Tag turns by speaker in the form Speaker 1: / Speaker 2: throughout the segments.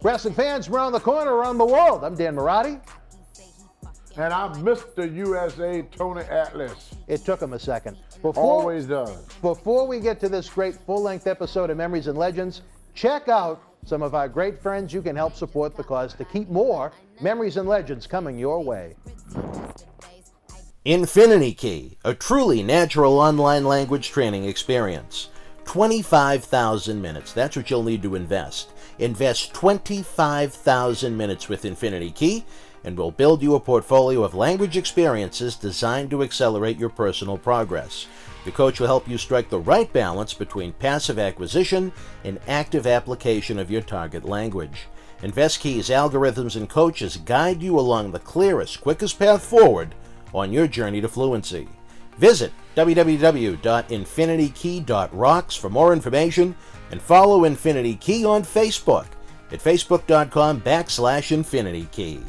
Speaker 1: Wrestling fans from around the corner, around the world, I'm Dan Marotti.
Speaker 2: And I'm Mr. USA, Tony Atlas.
Speaker 1: It took him a second.
Speaker 2: Always does.
Speaker 1: Before we get to this great full-length episode of Memories and Legends, check out some of our great friends you can help support the cause to keep more Memories and Legends coming your way.
Speaker 3: Infinity Key, a truly natural online language training experience. 25,000 minutes. That's what you'll need to invest. Invest 25,000 minutes with Infinity Key, and we'll build you a portfolio of language experiences designed to accelerate your personal progress. The coach will help you strike the right balance between passive acquisition and active application of your target language. InvestKey's algorithms and coaches guide you along the clearest, quickest path forward on your journey to fluency. Visit www.infinitykey.rocks for more information and follow Infinity Key on Facebook at facebook.com/InfinityKey.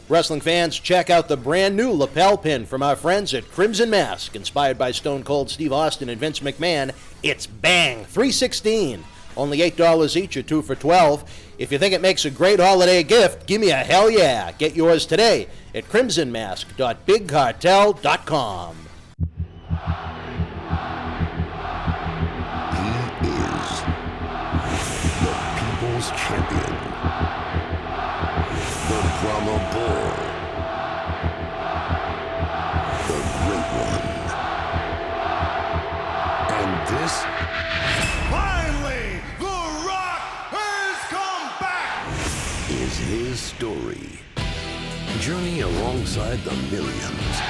Speaker 3: Wrestling fans, check out the brand new lapel pin from our friends at Crimson Mask. Inspired by Stone Cold Steve Austin and Vince McMahon, it's Bang! 316. Only $8 each or 2 for $12. If you think it makes a great holiday gift, give me a hell yeah. Get yours today at crimsonmask.bigcartel.com.
Speaker 4: He is the People's Champion, the Brahma Bull, the Great One. And this,
Speaker 5: finally, The Rock has come back!
Speaker 4: Is his story. Journey alongside the millions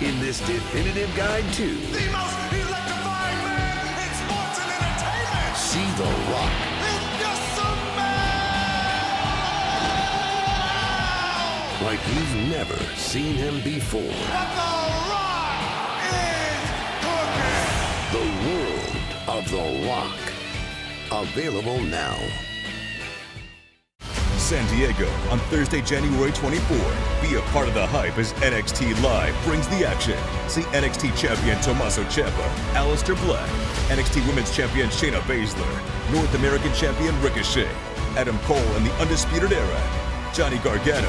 Speaker 4: in this definitive guide to
Speaker 5: The most electrifying man in sports and entertainment!
Speaker 4: See The Rock.
Speaker 5: It's just a man!
Speaker 4: Like you've never seen him before.
Speaker 5: But The Rock is cooking!
Speaker 4: The World of The Rock. Available now.
Speaker 6: San Diego on Thursday, January 24. Be a part of the hype as NXT Live brings the action. See NXT Champion Tommaso Ciampa, Aleister Black, NXT Women's Champion Shayna Baszler, North American Champion Ricochet, Adam Cole and the Undisputed Era, Johnny Gargano,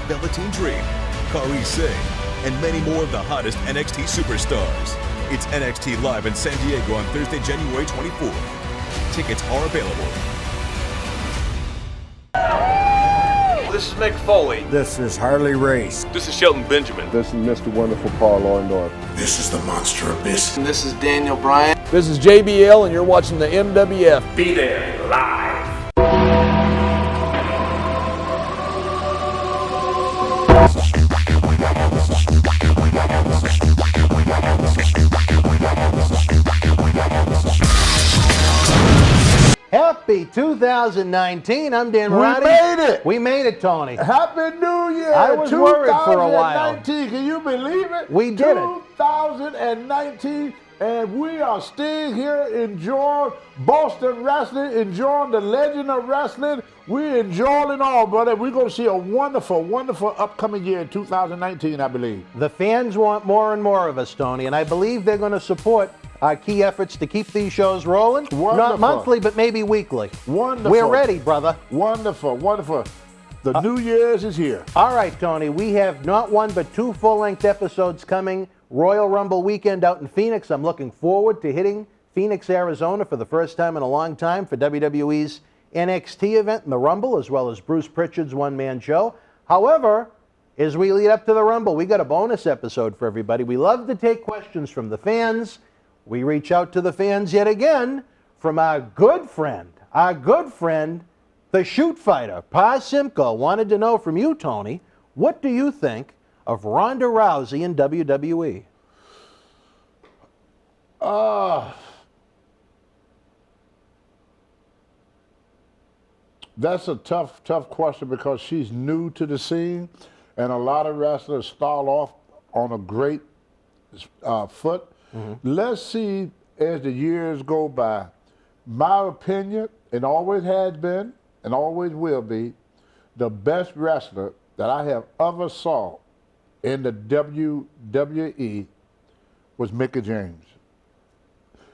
Speaker 6: Velveteen Dream, Kairi Sane, and many more of the hottest NXT superstars. It's NXT Live in San Diego on Thursday, January 24. Tickets are available.
Speaker 7: This is Mick Foley.
Speaker 8: This is Harley Race.
Speaker 7: This is Shelton Benjamin.
Speaker 2: This is Mr. Wonderful Paul Orndorff.
Speaker 5: This is the Monster Abyss.
Speaker 7: And this is Daniel Bryan.
Speaker 9: This is JBL, and you're watching the MWF.
Speaker 7: Be there live.
Speaker 1: Happy 2019. I'm Dan Marotti.
Speaker 2: We made it.
Speaker 1: We made it, Tony.
Speaker 2: Happy New Year.
Speaker 1: I was worried for a while.
Speaker 2: 2019. Can you believe it?
Speaker 1: We did it.
Speaker 2: 2019. And we are still here enjoying Boston wrestling, enjoying the legend of wrestling. We're enjoying it all, brother. We're going to see a wonderful, wonderful upcoming year in 2019, I believe.
Speaker 1: The fans want more and more of us, Tony, and I believe they're going to support our key efforts to keep these shows rolling.
Speaker 2: Wonderful.
Speaker 1: Not monthly, but maybe weekly.
Speaker 2: Wonderful.
Speaker 1: We're ready, brother.
Speaker 2: Wonderful, wonderful. The New Year's is here.
Speaker 1: All right, Tony, we have not one but 2 full-length episodes coming. Royal Rumble weekend out in Phoenix. I'm looking forward to hitting Phoenix, Arizona for the first time in a long time for WWE's NXT event and the Rumble, as well as Bruce Pritchard's one-man show. However, as we lead up to the Rumble, we got a bonus episode for everybody. We love to take questions from the fans. We reach out to the fans yet again from our good friend, the shoot fighter, Pa Simcoe, wanted to know from you, Tony, what do you think of Ronda Rousey in WWE?
Speaker 2: That's a tough question because she's new to the scene, and a lot of wrestlers start off on a great foot. Mm-hmm. Let's see as the years go by. My opinion, it always has been and always will be, the best wrestler that I have ever saw in the WWE was Mickie James.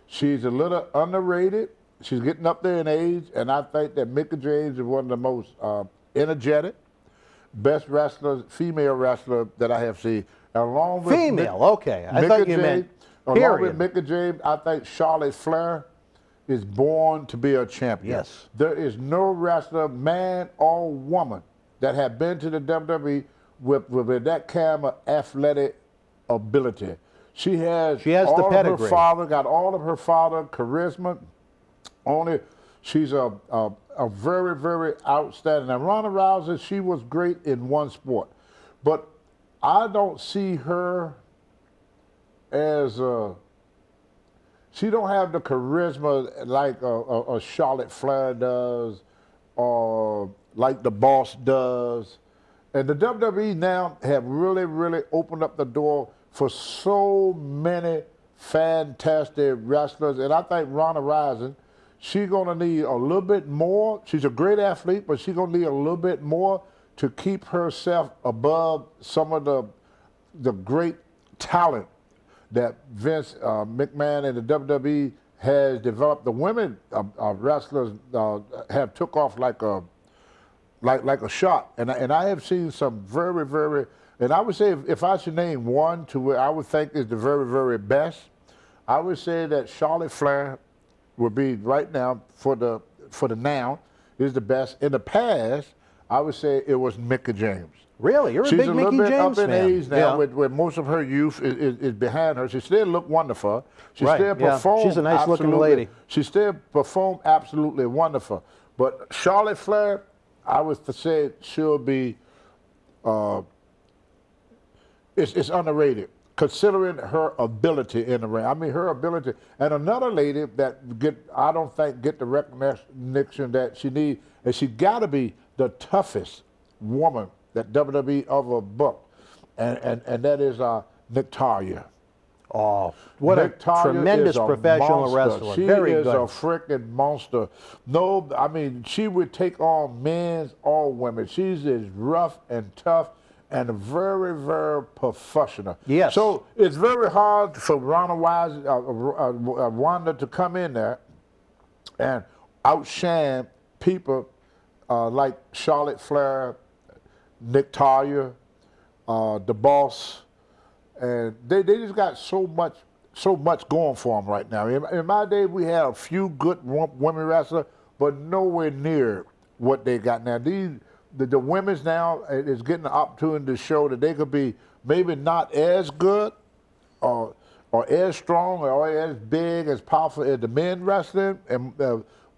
Speaker 2: She's a little underrated. she's getting up there in age, and I think that Mickie James is one of the most energetic, best wrestlers, female wrestler that I have seen. Along with
Speaker 1: Female, okay. I thought you meant
Speaker 2: along
Speaker 1: period.
Speaker 2: with Mickie James, I think Charlotte Flair is born to be a champion.
Speaker 1: Yes.
Speaker 2: There is no wrestler, man or woman, that have been to the WWE with that kind of athletic ability. She has
Speaker 1: the
Speaker 2: all of her
Speaker 1: pedigree.
Speaker 2: father, got all of her father charisma. She's a very, very outstanding. Now, Ronda Rousey, she was great in one sport, but I don't see her as she don't have the charisma like a Charlotte Flair does, or like the Boss does. And the WWE now have really, really opened up the door for so many fantastic wrestlers. And I think Ronda Rousey, she's going to need a little bit more. She's a great athlete, but she's going to need a little bit more to keep herself above some of the great talent that Vince McMahon and the WWE has developed. The women wrestlers have took off like a shot, and I have seen some very, very. And I would say if I should name one to where I would think is the very, very best, I would say that Charlotte Flair would be right now for the now is the best. In the past, I would say it was Mickie James.
Speaker 1: Really? You're a big Mickie James fan.
Speaker 2: She's a little bit up in age now,
Speaker 1: Yeah.
Speaker 2: with most of her youth is behind her. She still look wonderful. She
Speaker 1: Right,
Speaker 2: still
Speaker 1: yeah.
Speaker 2: perform.
Speaker 1: She's a nice-looking lady. She
Speaker 2: still perform absolutely wonderful. But Charlotte Flair, I would say she'll be. It's underrated, considering her ability in the ring. I mean, her ability. And another lady that I don't think get the recognition that she needs, and she got to be the toughest woman that WWE ever booked, and that is Natalya.
Speaker 1: Oh, what
Speaker 2: Natalya
Speaker 1: a tremendous
Speaker 2: is a
Speaker 1: professional
Speaker 2: monster.
Speaker 1: wrestler.
Speaker 2: She
Speaker 1: Very
Speaker 2: is
Speaker 1: good.
Speaker 2: a freaking monster. No, I mean, she would take on men or women. She's as rough and tough and very, very professional.
Speaker 1: Yes.
Speaker 2: So it's very hard for Ronda to come in there and outshine people like Charlotte Flair, Natalya, the Boss, and they just got so much going for them right now. In my day, we had a few good women wrestlers, but nowhere near what they got now. The women's now is getting the opportunity to show that they could be maybe not as good or as strong or as big, as powerful as the men wrestling,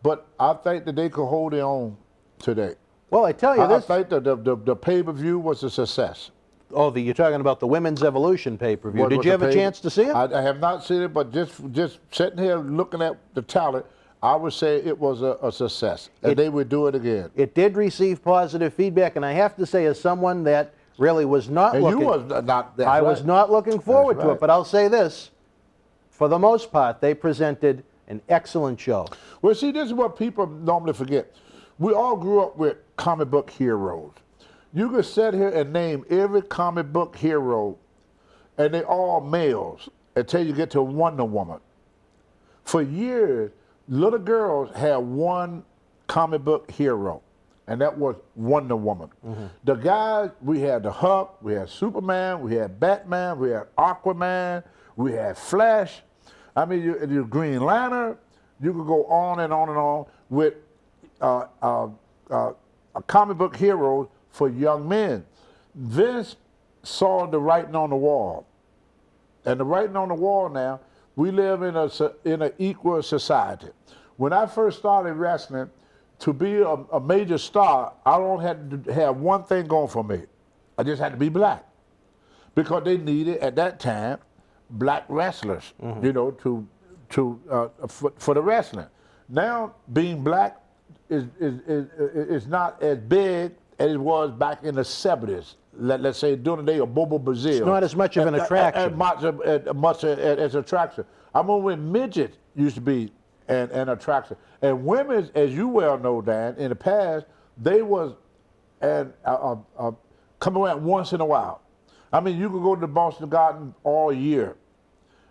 Speaker 2: but I think that they could hold their own today.
Speaker 1: Well, I tell you
Speaker 2: I
Speaker 1: this.
Speaker 2: think that the pay-per-view was a success.
Speaker 1: Oh, you're talking about the Women's Evolution pay-per-view.
Speaker 2: What
Speaker 1: Did
Speaker 2: was
Speaker 1: you
Speaker 2: the
Speaker 1: have a chance to see it?
Speaker 2: I have not seen it, but just sitting here looking at the talent, I would say it was a success, and they would do it again.
Speaker 1: It did receive positive feedback, and I have to say, as someone that really was not
Speaker 2: And
Speaker 1: looking,
Speaker 2: you was not.
Speaker 1: I was not looking forward to it. But I'll say this: for the most part, they presented an excellent show.
Speaker 2: Well, see, this is what people normally forget. We all grew up with comic book heroes. You could sit here and name every comic book hero, and they all males, until you get to Wonder Woman. For years, little girls had one comic book hero, and that was Wonder Woman. The guys, we had the Hulk, we had Superman, we had Batman, we had Aquaman, we had Flash. I mean, you Green Lantern. You could go on and on and on with a comic book heroes for young men. Vince saw the writing on the wall, and the writing on the wall now. We live in an equal society. When I first started wrestling, to be a major star, I don't have to have one thing going for me. I just had to be black, because they needed at that time black wrestlers, you know, for the wrestling. Now being black is not as big as it was back in the 70s. Let's say during the day of Bobo Brazil.
Speaker 1: It's not as much of an attraction.
Speaker 2: As much as attraction. I remember when midget used to be an attraction. And women, as you well know, Dan, in the past, they was coming around once in a while. I mean, you could go to the Boston Garden all year,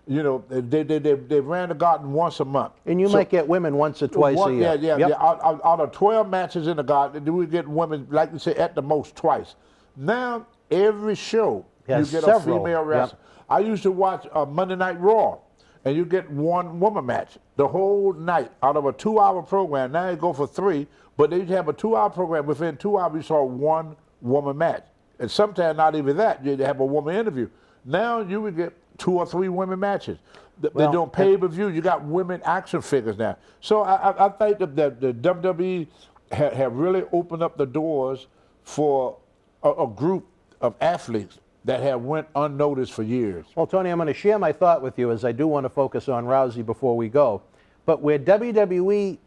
Speaker 2: You know, they ran the garden once a month.
Speaker 1: And you might get women once or twice a year.
Speaker 2: Yeah.
Speaker 1: Yep.
Speaker 2: Out of 12 matches in the garden, we get women, like you say, at the most twice. Now, every show,
Speaker 1: Yes,
Speaker 2: you get
Speaker 1: several.
Speaker 2: a female wrestler.
Speaker 1: Yep.
Speaker 2: I used to watch Monday Night Raw, and you get one woman match the whole night out of a 2-hour program. Now you go for 3, but they have a 2-hour program. Within 2 hours, you saw one woman match. And sometimes not even that, you have a woman interview. Now you would get 2 or 3 women matches. They're doing pay-per-view. You got women action figures now. So I think that the WWE have really opened up the doors for a group of athletes that have went unnoticed for years.
Speaker 1: Well, Tony, I'm going to share my thought with you, as I do want to focus on Rousey before we go. But where WWE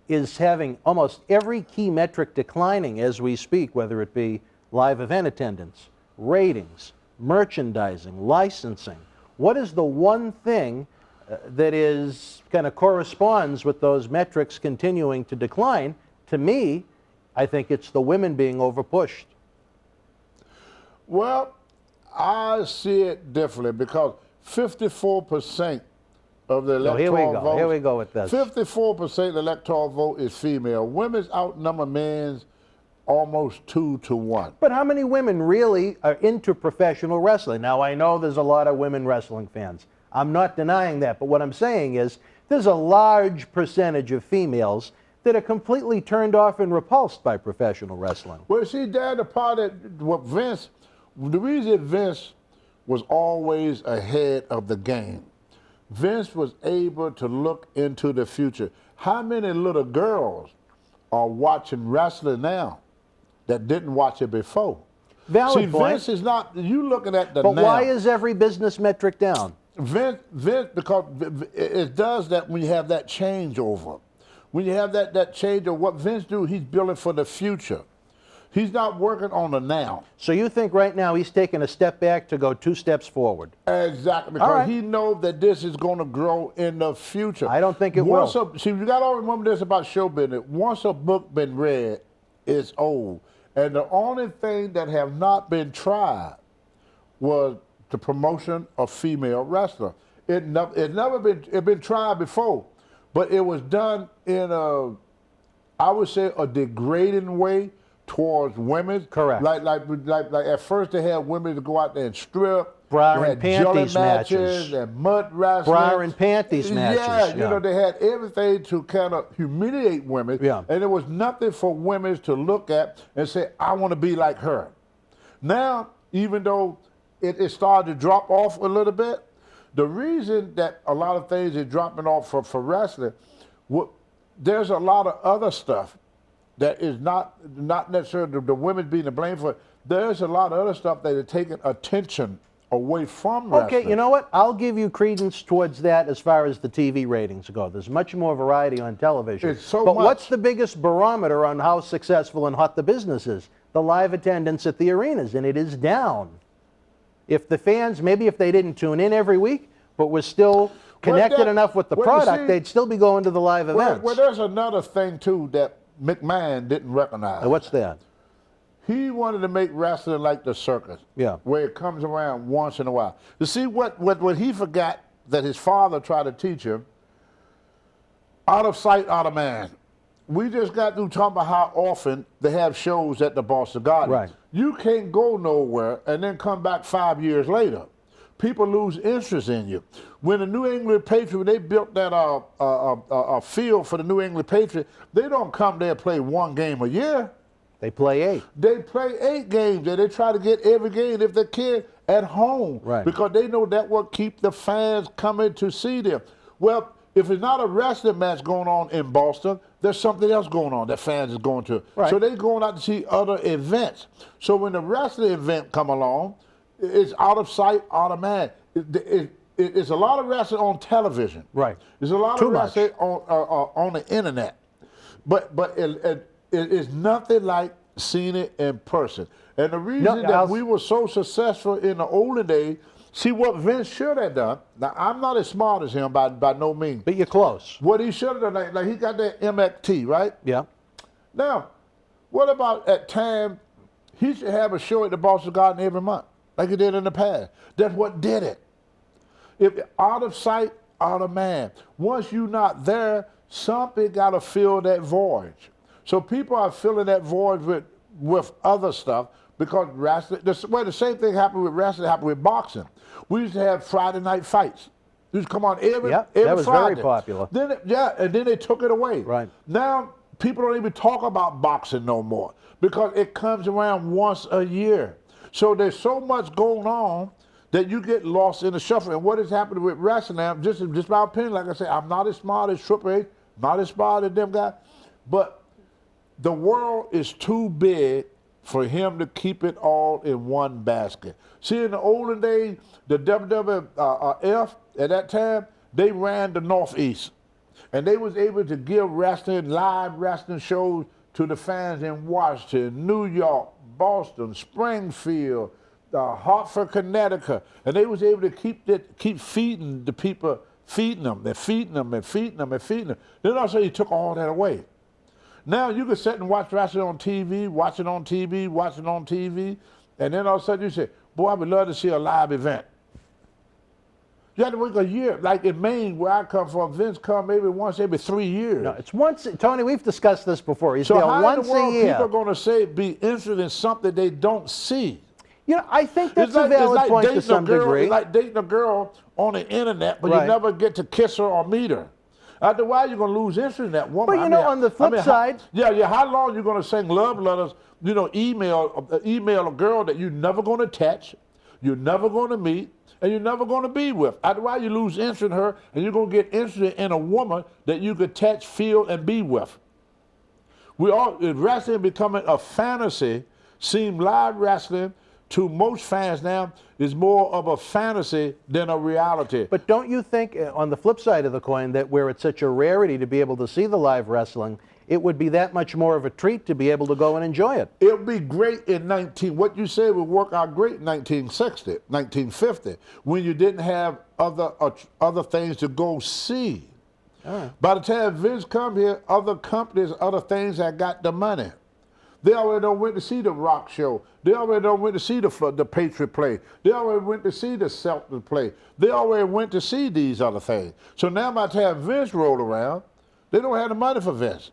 Speaker 1: is having almost every key metric declining as we speak, whether it be live event attendance, ratings, merchandising, licensing, what is the one thing that is kind of corresponds with those metrics continuing to decline? To me, I think it's the women being overpushed.
Speaker 2: Well, I see it differently because 54% of the electoral vote.
Speaker 1: Here we go with this.
Speaker 2: 54% of the electoral vote is female. Women's outnumber men's almost 2 to 1.
Speaker 1: But how many women really are into professional wrestling? Now, I know there's a lot of women wrestling fans. I'm not denying that. But what I'm saying is there's a large percentage of females that are completely turned off and repulsed by professional wrestling.
Speaker 2: Well, see, Dad, the part that what Vince, the reason Vince was always ahead of the game, Vince was able to look into the future. How many little girls are watching wrestling now that didn't watch it before?
Speaker 1: Valid
Speaker 2: See,
Speaker 1: point.
Speaker 2: Vince is not, you looking at the
Speaker 1: But
Speaker 2: now.
Speaker 1: why is every business metric down?
Speaker 2: Vince, because it does that when you have that changeover. When you have that changeover, what Vince do, he's building for the future. He's not working on the now.
Speaker 1: So you think right now he's taking a step back to go 2 steps forward?
Speaker 2: Exactly, because
Speaker 1: All right.
Speaker 2: he knows that this is going to grow in the future.
Speaker 1: I don't think it will.
Speaker 2: See, you got to remember this about show business. Once a book been read, it's old. And the only thing that have not been tried was the promotion of female wrestler. It never been tried before, but it was done in I would say a degrading way towards women.
Speaker 1: Correct.
Speaker 2: Like at first they had women to go out there and strip.
Speaker 1: Bra
Speaker 2: They
Speaker 1: and
Speaker 2: had jelly
Speaker 1: panties matches.
Speaker 2: and mud wrestling.
Speaker 1: Bra and panties matches.
Speaker 2: Yeah, you know, they had everything to kind of humiliate women.
Speaker 1: Yeah.
Speaker 2: And there was nothing for women to look at and say, I want to be like her. Now, even though it started to drop off a little bit, the reason that a lot of things are dropping off for wrestling, there's a lot of other stuff that is not necessarily the women being to blame for it. There's a lot of other stuff that are taking attention away from wrestling.
Speaker 1: Okay, you know what? I'll give you credence towards that as far as the TV ratings go. There's much more variety on television.
Speaker 2: It's so
Speaker 1: but
Speaker 2: much.
Speaker 1: What's the biggest barometer on how successful and hot the business is? The live attendance at the arenas, and it is down. If the fans, maybe if they didn't tune in every week, but were still connected enough with the product, they'd still be going to the live events.
Speaker 2: Well, there's another thing, too, that McMahon didn't recognize.
Speaker 1: What's that?
Speaker 2: He wanted to make wrestling like the circus,
Speaker 1: Yeah.
Speaker 2: where it comes around once in a while. You see, what he forgot that his father tried to teach him, out of sight, out of mind. We just got through talking about how often they have shows at the Boston Garden.
Speaker 1: Right.
Speaker 2: You can't go nowhere and then come back 5 years later. People lose interest in you. When the New England Patriots, they built that field for the New England Patriots, they don't come there and play 1 game a year.
Speaker 1: They play 8.
Speaker 2: They play 8 games there. They try to get every game if they can at home.
Speaker 1: Right.
Speaker 2: Because they know that will keep the fans coming to see them. Well, if it's not a wrestling match going on in Boston, there's something else going on that fans is going to.
Speaker 1: Right.
Speaker 2: So they're going out to see other events. So when the wrestling event come along, it's out of sight, out of mind. It's a lot of wrestling on television.
Speaker 1: Right.
Speaker 2: There's a lot
Speaker 1: Too
Speaker 2: of wrestling on the internet. But it's nothing like seeing it in person. And the reason that we were so successful in the olden days, see what Vince should have done. Now, I'm not as smart as him by no means.
Speaker 1: But you're close.
Speaker 2: What he should have done, like he got that MXT, right?
Speaker 1: Yeah.
Speaker 2: Now, what about at time, he should have a show at the Boston Garden every month, like he did in the past. That's what did it. If out of sight, out of mind. Once you're not there, something got to fill that void. So people are filling that void with other stuff because wrestling. The same thing happened with wrestling. Happened with boxing. We used to have Friday night fights. They used to come on every
Speaker 1: that was
Speaker 2: Friday.
Speaker 1: very popular.
Speaker 2: Then and then they took it away.
Speaker 1: Right.
Speaker 2: Now people don't even talk about boxing no more because it comes around once a year. So there's so much going on that you get lost in the shuffle. And what is happening with wrestling now, just my opinion, like I say, I'm not as smart as Triple H, not as smart as them guys, but the world is too big for him to keep it all in one basket. See, in the olden days, the WWF at that time, they ran the Northeast. And they was able to give wrestling, live wrestling shows to the fans in Washington, New York, Boston, Springfield, Hartford, Connecticut. And they was able to keep feeding the people, feeding them, and feeding them, and feeding them, and feeding them. Then also he took all that away. Now you can sit and watch wrestling on TV, watch it on TV, and then all of a sudden you say, boy, I would love to see a live event. You have to wait a year. Like in Maine, where I come from, Vince come maybe once every 3 years.
Speaker 1: No, it's once. Tony, we've discussed this before. He's
Speaker 2: So
Speaker 1: there
Speaker 2: how
Speaker 1: once
Speaker 2: in the world
Speaker 1: a year.
Speaker 2: people are going to be interested in something they don't see?
Speaker 1: You know, I think that's a valid point to some degree.
Speaker 2: It's like dating a girl on the internet, but
Speaker 1: Right.
Speaker 2: you never get to kiss her or meet her. After a while, you're going to lose interest in that woman.
Speaker 1: But you know, on the flip side,
Speaker 2: how long you going to sing love letters? You know, email a girl that you're never going to touch, you're never going to meet, and you're never going to be with. After a while, you lose interest in her, and you're going to get interested in a woman that you could touch, feel, and be with. Wrestling becoming a fantasy. Seem live wrestling to most fans now is more of a fantasy than a reality.
Speaker 1: but don't you think, on the flip side of the coin, that where it's such a rarity to be able to see the live wrestling, it would be that much more of a treat to be able to go and enjoy it?
Speaker 2: It would be great in what you said would work out great in 1960, 1950, when you didn't have other things to go see.
Speaker 1: All right.
Speaker 2: By the time Vince come here, other companies, other things that got the money. They already don't went to see the Rock show. They already don't went to see the Patriot play. They already went to see the Celtics play. They already went to see these other things. So now by the time Vince rolled around, they don't have the money for Vince.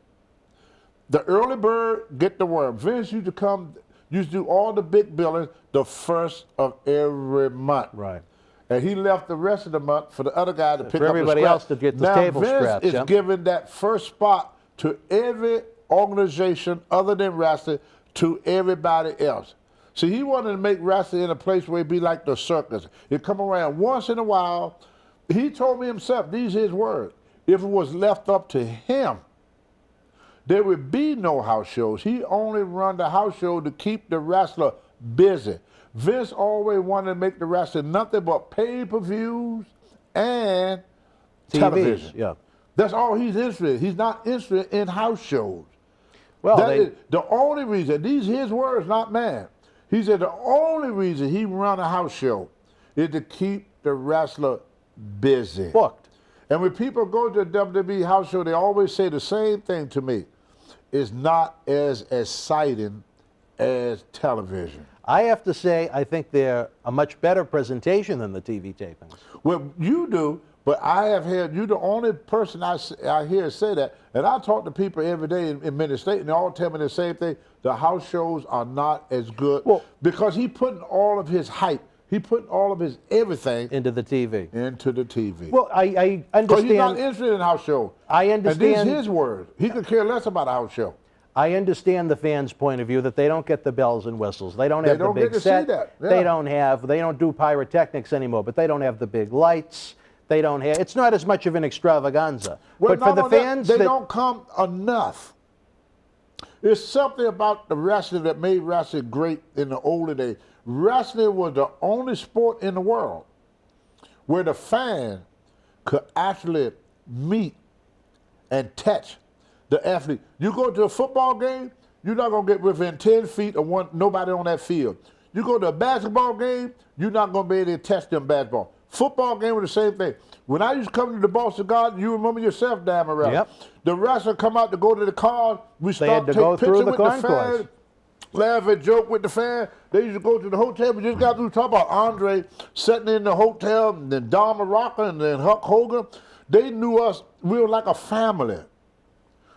Speaker 2: The early bird get the worm. Vince used to do all the big billings the first of every month.
Speaker 1: Right.
Speaker 2: And he left the rest of the month for the other guy to pick up the
Speaker 1: everybody
Speaker 2: scraps.
Speaker 1: else to get the
Speaker 2: now
Speaker 1: table
Speaker 2: Vince
Speaker 1: scraps,
Speaker 2: is
Speaker 1: yeah.
Speaker 2: giving that first spot to every organization other than wrestling, to everybody else. See, he wanted to make wrestling in a place where it'd be like the circus. It'd come around once in a while. He told me himself, these are his words, if it was left up to him, there would be no house shows. He only run the house show to keep the wrestler busy. Vince always wanted to make the wrestling nothing but pay-per-views and
Speaker 1: TVs,
Speaker 2: television.
Speaker 1: yeah.
Speaker 2: That's all he's interested in. He's not interested in house shows.
Speaker 1: Well,
Speaker 2: That is the only reason, these his words, not mine. He said the only reason he run a house show is to keep the wrestler busy.
Speaker 1: booked.
Speaker 2: And when people go to a WWE house show, they always say the same thing to me. It's not as exciting as television.
Speaker 1: I have to say, I think they're a much better presentation than the TV tapings.
Speaker 2: Well, you do, but I have heard, you're the only person I hear say that. And I talk to people every day in many states, and they all tell me the same thing. The house shows are not as good because he putting all of his hype, he putting all of his everything
Speaker 1: into the TV.
Speaker 2: Into the TV.
Speaker 1: Well, I understand.
Speaker 2: Because he's not interested in house shows.
Speaker 1: I understand.
Speaker 2: And these his words. He could care less about a house show.
Speaker 1: I understand the fans' point of view that they don't get the bells and whistles. They don't have
Speaker 2: don't
Speaker 1: the big
Speaker 2: get to see
Speaker 1: set.
Speaker 2: that, yeah.
Speaker 1: They don't do pyrotechnics anymore, but they don't have the big lights. They don't have, it's not as much of an extravaganza.
Speaker 2: Well,
Speaker 1: but for the fans
Speaker 2: they don't come enough. There's something about the wrestling that made wrestling great in the older days. Wrestling was the only sport in the world where the fan could actually meet and touch the athlete. You go to a football game, you're not going to get within 10 feet of nobody on that field. You go to a basketball game, you're not going to be able to touch them basketball. Football game was the same thing. When I used to come to the Boston Garden, you remember yourself, Dan Morrell.
Speaker 1: Yep.
Speaker 2: The wrestler come out to go to the car. We
Speaker 1: They had
Speaker 2: start
Speaker 1: to
Speaker 2: take
Speaker 1: go
Speaker 2: picture
Speaker 1: through the
Speaker 2: with the
Speaker 1: concourse.
Speaker 2: fan. laugh and joke with the fans. They used to go to the hotel. We just got through talking about Andre sitting in the hotel, and then Don Morocco, and then Hulk Hogan. They knew us. We were like a family.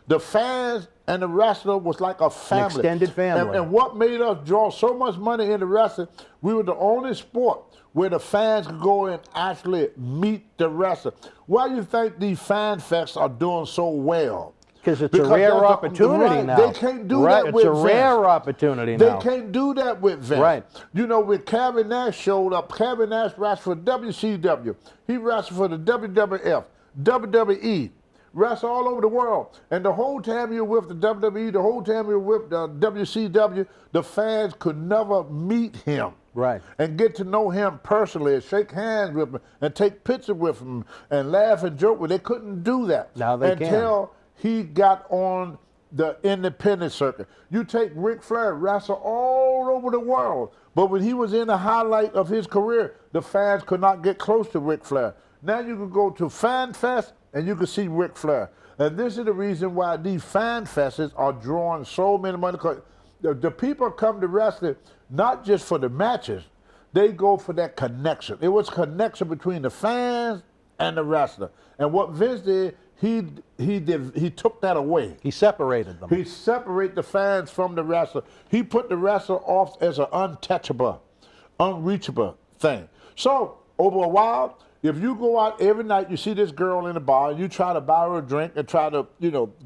Speaker 2: The fans and the wrestler was like a family.
Speaker 1: An extended family.
Speaker 2: And what made us draw so much money into wrestling, we were the only sport where the fans could go and actually meet the wrestler. Why do you think these fan fests are doing so well?
Speaker 1: Because it's a rare opportunity now.
Speaker 2: They can't do that with Vince.
Speaker 1: It's a rare opportunity now.
Speaker 2: They can't do that with Vince.
Speaker 1: Right.
Speaker 2: You know, when Kevin Nash showed up, Kevin Nash wrestled for WCW. He wrestled for the WWF, WWE. Wrestle all over the world. And the whole time you're with the WWE, the whole time you're with the WCW, the fans could never meet him.
Speaker 1: Right.
Speaker 2: And get to know him personally, and shake hands with him, and take pictures with him, and laugh and joke with him. They couldn't do that.
Speaker 1: Now they
Speaker 2: until he got on the independent circuit. You take Ric Flair, wrestle all over the world. But when he was in the highlight of his career, the fans could not get close to Ric Flair. Now you can go to Fan Fest, and you can see Ric Flair. And this is the reason why these fan fests are drawing so many money. The people come to wrestling not just for the matches, they go for that connection. It was connection between the fans and the wrestler. And what Vince did, he took that away.
Speaker 1: He separated them.
Speaker 2: He separated the fans from the wrestler. He put the wrestler off as an untouchable, unreachable thing. So over a while, if you go out every night, you see this girl in the bar, and you try to buy her a drink and try to,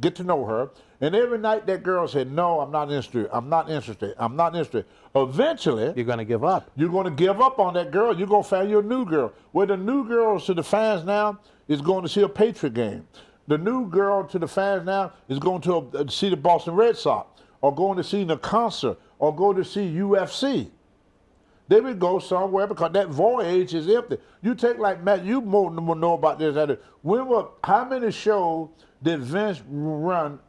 Speaker 2: get to know her, and every night that girl said, no, I'm not interested, I'm not interested, I'm not interested. Eventually,
Speaker 1: you're going to give up.
Speaker 2: You're going to give up on that girl. You're going to find your new girl. Well, the new girl to the fans now is going to see a Patriot game. The new girl to the fans now is going to see the Boston Red Sox, or going to see the concert, or go to see UFC. They would go somewhere because that voyage is empty. You take like Matt, you more know about this. How many shows did Vince run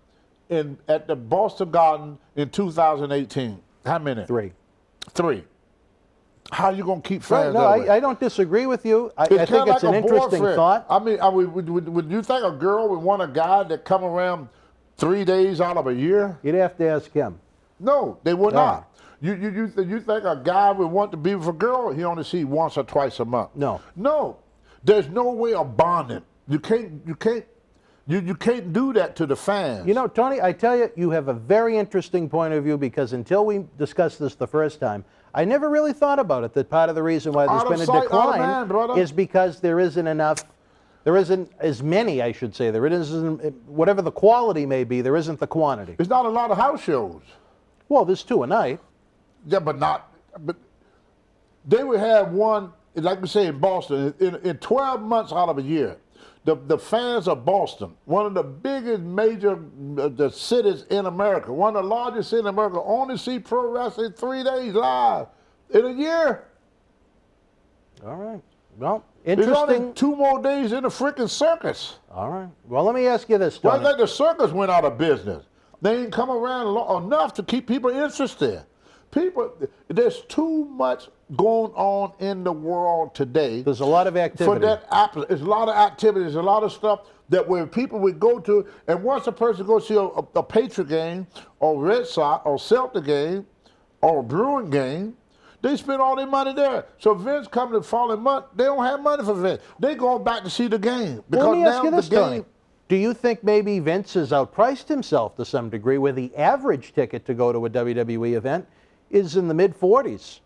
Speaker 2: at the Boston Garden in 2018? How many?
Speaker 1: 3.
Speaker 2: 3. How are you going to keep fans?
Speaker 1: Right, no, I don't disagree with you. I think it's an interesting thought.
Speaker 2: I mean, would you think a girl would want a guy that come around 3 days out of a year?
Speaker 1: You'd have to ask him.
Speaker 2: No, they would not. You think a guy would want to be with a girl he only see once or twice a month? No. There's no way of bonding. You can't do that to the fans.
Speaker 1: You know, Tony, I tell you, you have a very interesting point of view, because until we discussed this the first time, I never really thought about it. That part of the reason why there's been a decline is because there isn't as many, I should say. There isn't, whatever the quality may be, there isn't the quantity.
Speaker 2: There's not a lot of house shows.
Speaker 1: Well, there's 2 a night.
Speaker 2: Yeah, but they would have one, like we say in Boston, in 12 months out of a year. The fans of Boston, one of the biggest major the cities in America, one of the largest cities in America, only see pro wrestling 3 days live in a year.
Speaker 1: All right. Well, interesting.
Speaker 2: There's only 2 more days in the freaking circus.
Speaker 1: All right. Well, let me ask you this, Tony.
Speaker 2: Well, I think the circus went out of business. They ain't come around enough to keep people interested. There's too much going on in the world today.
Speaker 1: There's a lot of activity.
Speaker 2: There's a lot of activity. There's a lot of stuff that where people would go to, and once a person goes to see a Patriot game, or Red Sox, or Celtic game, or a Bruin game, they spend all their money there. So Vince comes the following month, they don't have money for Vince. They going back to see the game.
Speaker 1: Well, let me ask you this, Tony. Do you think maybe Vince has outpriced himself to some degree, where the average ticket to go to a WWE event is in the mid-40s?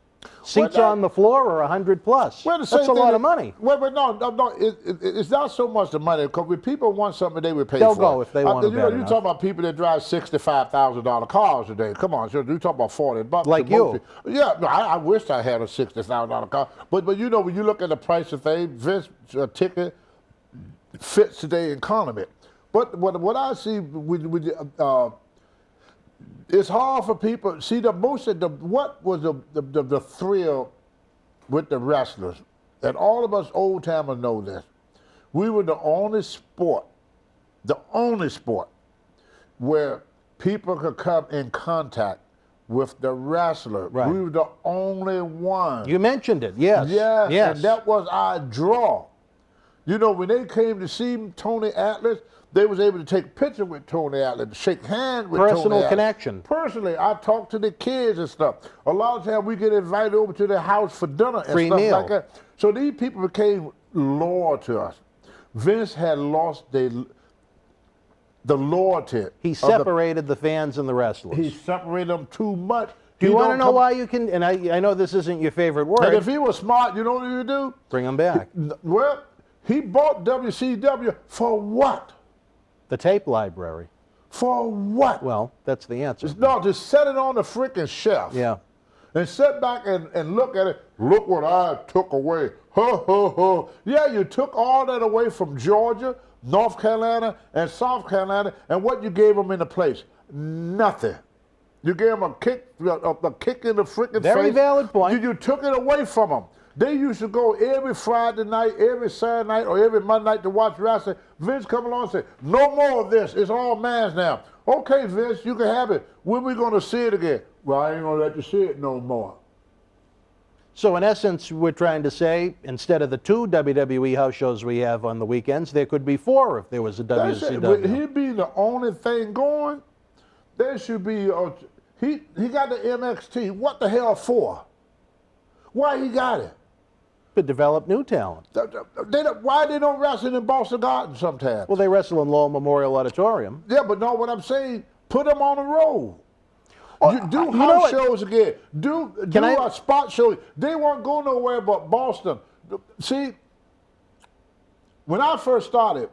Speaker 1: Seats on the floor are 100 plus. That's a lot of money.
Speaker 2: Well, but no, it's not so much the money, because when people want something, they would pay
Speaker 1: They'll
Speaker 2: for it.
Speaker 1: go if they want it.
Speaker 2: You talking about people that drive $65,000 cars today. Come on, you talking about $40.
Speaker 1: Like you.
Speaker 2: Yeah, I wish I had a $60,000 car. But when you look at the price of things, Vince ticket fits today's economy. But what I see it's hard for people. See, what was the thrill with the wrestlers? And all of us old timers know this. We were the only sport where people could come in contact with the wrestler.
Speaker 1: Right.
Speaker 2: We were the only one.
Speaker 1: You mentioned it, yes.
Speaker 2: Yes. And that was our draw. You know, when they came to see Tony Atlas, they was able to take a picture with Tony Atlas, shake hands with Tony Atlas.
Speaker 1: Personal connection.
Speaker 2: Personally, I talk to the kids and stuff. A lot of times we get invited over to their house for dinner and
Speaker 1: Free
Speaker 2: stuff
Speaker 1: meal.
Speaker 2: like that. So these people became loyal to us. Vince had lost the loyalty.
Speaker 1: He separated the fans and the wrestlers.
Speaker 2: He separated them too much.
Speaker 1: Do you want to know why you can, and I know this isn't your favorite word.
Speaker 2: And if he was smart, you know what he would do?
Speaker 1: Bring him back.
Speaker 2: Well, he bought WCW for what?
Speaker 1: The tape library.
Speaker 2: For what?
Speaker 1: Well, that's the answer.
Speaker 2: No, just set it on the freaking shelf.
Speaker 1: Yeah.
Speaker 2: And sit back and look at it. Look what I took away. Ho, ho, ho. Yeah, you took all that away from Georgia, North Carolina, and South Carolina, and what you gave them in the place? Nothing. You gave them a kick in the freaking face.
Speaker 1: Very valid point.
Speaker 2: You took it away from them. They used to go every Friday night, every Saturday night, or every Monday night to watch wrestling. Vince come along and say, no more of this. It's all man's now. Okay, Vince, you can have it. When we going to see it again? Well, I ain't going to let you see it no more.
Speaker 1: So in essence, we're trying to say, instead of the 2 WWE house shows we have on the weekends, there could be 4 if there was a WCW.
Speaker 2: Would he be the only thing going? There should be, he got the MXT. What the hell for? Why he got it?
Speaker 1: To develop new talent.
Speaker 2: Why they don't wrestle in Boston Garden sometimes?
Speaker 1: Well, they wrestle in Lowell Memorial Auditorium.
Speaker 2: Yeah, but no, what I'm saying, put them on the road. Do house shows again. Do a spot show. They won't go nowhere but Boston. See, when I first started,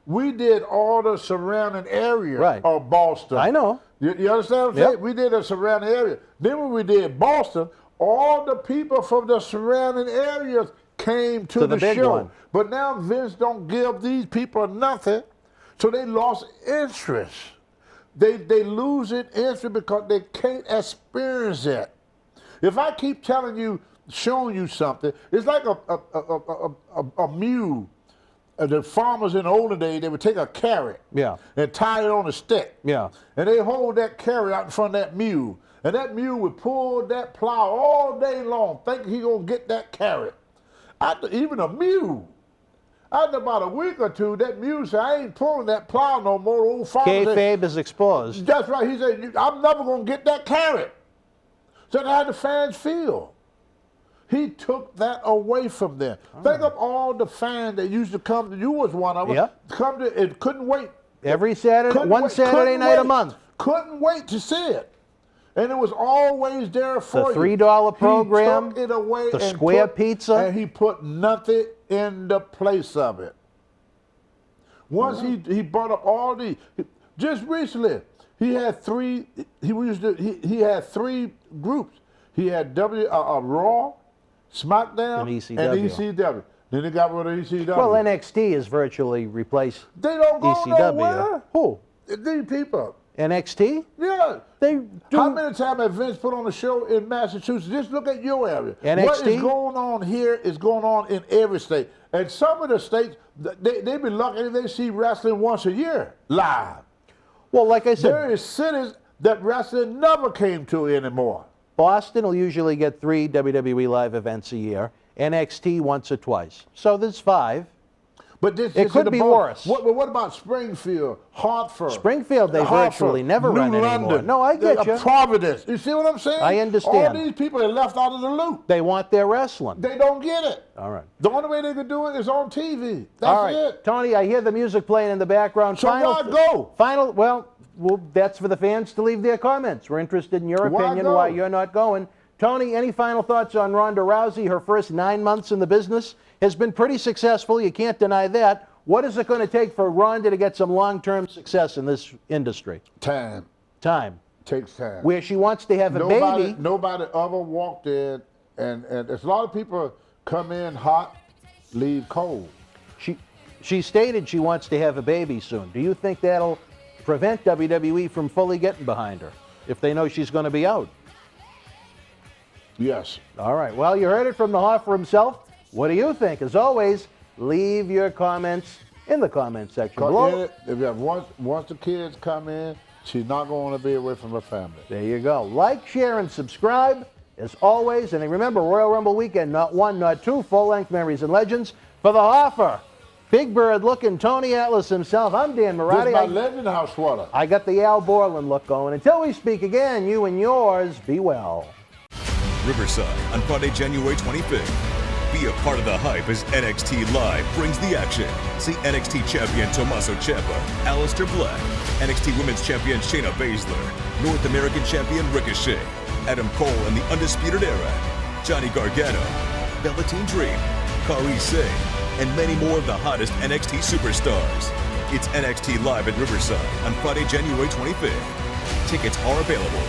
Speaker 2: we did all the surrounding area of Boston.
Speaker 1: I know.
Speaker 2: You understand what I'm saying? We did the surrounding area. Then when we did Boston, all the people from the surrounding areas came to the
Speaker 1: big
Speaker 2: show.
Speaker 1: one.
Speaker 2: But now Vince don't give these people nothing, so they lost interest. They lose interest because they can't experience it. If I keep telling you, showing you something, it's like a mule. The farmers in the olden days, they would take a carrot and tie it on a stick. Yeah. And they hold that carrot out in front of that mule. And that mule would pull that plow all day long, thinking he gonna get that carrot. Even a mule. After about a week or two, that mule said, I ain't pulling that plow no more. The old farmer
Speaker 1: Kayfabe is exposed.
Speaker 2: That's right. He said, I'm never gonna get that carrot. So that's how the fans feel. He took that away from them. Think of all the fans that used to come. You was one of them.
Speaker 1: Yep.
Speaker 2: Come to it, couldn't wait.
Speaker 1: Every Saturday, Saturday night a month.
Speaker 2: Couldn't wait to see it. And it was always there for
Speaker 1: the
Speaker 2: you.
Speaker 1: $3 program,
Speaker 2: he took it away
Speaker 1: the square pizza.
Speaker 2: And he put nothing in the place of it. Once he brought up all these, just recently, he had 3, he had 3 groups. He had Raw, SmackDown, and ECW. Then they got rid of ECW.
Speaker 1: Well, NXT has virtually replaced
Speaker 2: They don't go
Speaker 1: ECW.
Speaker 2: nowhere.
Speaker 1: Who?
Speaker 2: These people.
Speaker 1: NXT?
Speaker 2: Yeah.
Speaker 1: They do.
Speaker 2: How many times has Vince put on a show in Massachusetts? Just look at your area.
Speaker 1: NXT?
Speaker 2: What is going on here is going on in every state. And some of the states, they be lucky if they see wrestling once a year live.
Speaker 1: Well, like I said,
Speaker 2: there is cities that wrestling never came to anymore.
Speaker 1: Boston will usually get 3 WWE live events a year. NXT once or twice. So there's 5.
Speaker 2: But
Speaker 1: it could be worse.
Speaker 2: What about Springfield, Hartford?
Speaker 1: Springfield, they virtually never run anymore. No, I get you.
Speaker 2: Providence. You see what I'm saying?
Speaker 1: I understand.
Speaker 2: All these people are left out of the loop.
Speaker 1: They want their wrestling.
Speaker 2: They don't get it.
Speaker 1: All right.
Speaker 2: The only way they can do it is on TV. That's
Speaker 1: All right.
Speaker 2: it.
Speaker 1: Tony, I hear the music playing in the background.
Speaker 2: So why go?
Speaker 1: Well, that's for the fans to leave their comments. We're interested in your opinion why you're not going. Tony, any final thoughts on Ronda Rousey? Her first 9 months in the business has been pretty successful. You can't deny that. What is it going to take for Ronda to get some long-term success in this industry?
Speaker 2: Time.
Speaker 1: Time.
Speaker 2: Takes time.
Speaker 1: Where she wants to have a baby.
Speaker 2: Nobody ever walked in, and there's a lot of people come in hot, leave cold.
Speaker 1: She stated she wants to have a baby soon. Do you think that'll prevent WWE from fully getting behind her if they know she's going to be out?
Speaker 2: Yes.
Speaker 1: All right. Well, you heard it from the Hoffer himself. What do you think? As always, leave your comments in the comment section below.
Speaker 2: Once the kids come in, she's not going to be away from her family.
Speaker 1: There you go. Like, share, and subscribe, as always. And remember, Royal Rumble weekend, not 1, not 2, full-length memories and legends for the Hoffer. Big Bird looking, Tony Atlas himself. I'm Dan
Speaker 2: This
Speaker 1: Marotti.
Speaker 2: is my Legend House sweater.
Speaker 1: I got the Al Borland look going. Until we speak again, you and yours, be well.
Speaker 6: Riverside on Friday, January 25th. Be a part of the hype as NXT Live brings the action. See NXT Champion Tommaso Ciampa, Aleister Black, NXT Women's Champion Shayna Baszler, North American Champion Ricochet, Adam Cole and the Undisputed Era, Johnny Gargano, Velveteen Dream, Kairi Sane, and many more of the hottest NXT superstars. It's NXT Live at Riverside on Friday, January 25th. Tickets are available.